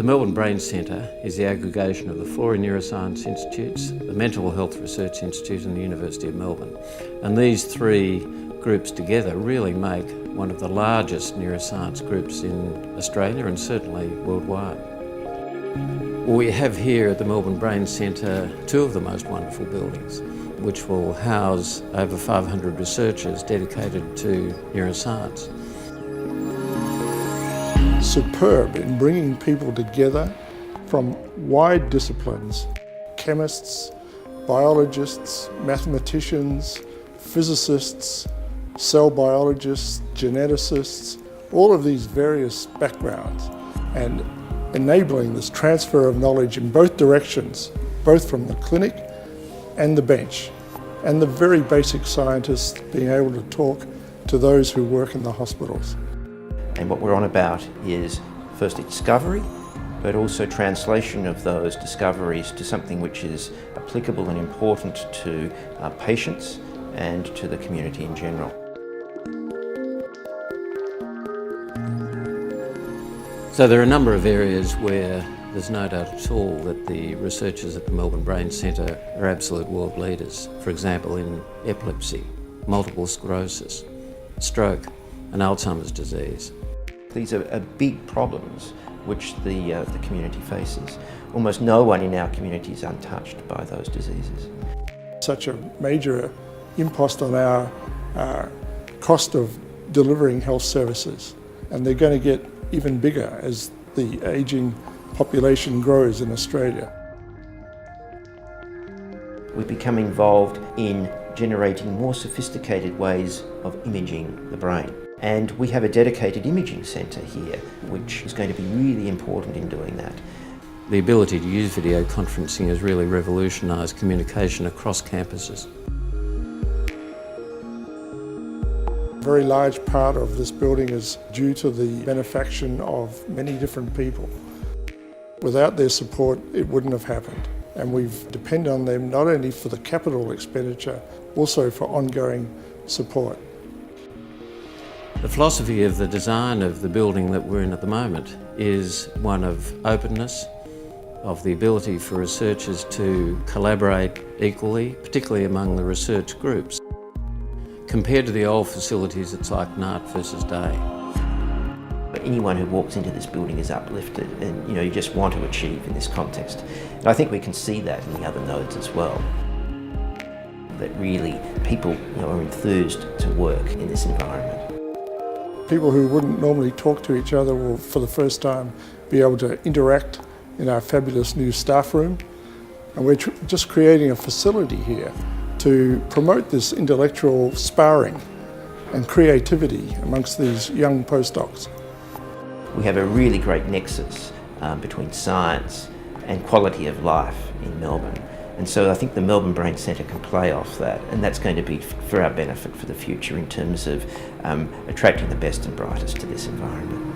The Melbourne Brain Centre is the aggregation of the 4 neuroscience institutes, the Mental Health Research Institute and the University of Melbourne. And these 3 groups together really make one of the largest neuroscience groups in Australia and certainly worldwide. We have here at the Melbourne Brain Centre 2 of the most wonderful buildings, which will house over 500 researchers dedicated to neuroscience. Superb in bringing people together from wide disciplines: chemists, biologists, mathematicians, physicists, cell biologists, geneticists, all of these various backgrounds, and enabling this transfer of knowledge in both directions, both from the clinic and the bench, and the very basic scientists being able to talk to those who work in the hospitals. And what we're on about is firstly discovery, but also translation of those discoveries to something which is applicable and important to patients and to the community in general. So there are a number of areas where there's no doubt at all that the researchers at the Melbourne Brain Centre are absolute world leaders. For example, in epilepsy, multiple sclerosis, stroke and Alzheimer's disease. These are big problems which the community faces. Almost no one in our community is untouched by those diseases. Such a major impost on our cost of delivering health services, and they're going to get even bigger as the ageing population grows in Australia. We've become involved in generating more sophisticated ways of imaging the brain. And we have a dedicated imaging centre here, which is going to be really important in doing that. The ability to use video conferencing has really revolutionised communication across campuses. A very large part of this building is due to the benefaction of many different people. Without their support, it wouldn't have happened. And we've depended on them not only for the capital expenditure, also for ongoing support. The philosophy of the design of the building that we're in at the moment is one of openness, of the ability for researchers to collaborate equally, particularly among the research groups. Compared to the old facilities, it's like night versus day. Anyone who walks into this building is uplifted, and you just want to achieve in this context. And I think we can see that in the other nodes as well. That really people are enthused to work in this environment. People who wouldn't normally talk to each other will, for the first time, be able to interact in our fabulous new staff room. And we're just creating a facility here to promote this intellectual sparring and creativity amongst these young postdocs. We have a really great nexus between science and quality of life in Melbourne. And so I think the Melbourne Brain Centre can play off that, and that's going to be for our benefit for the future in terms of attracting the best and brightest to this environment.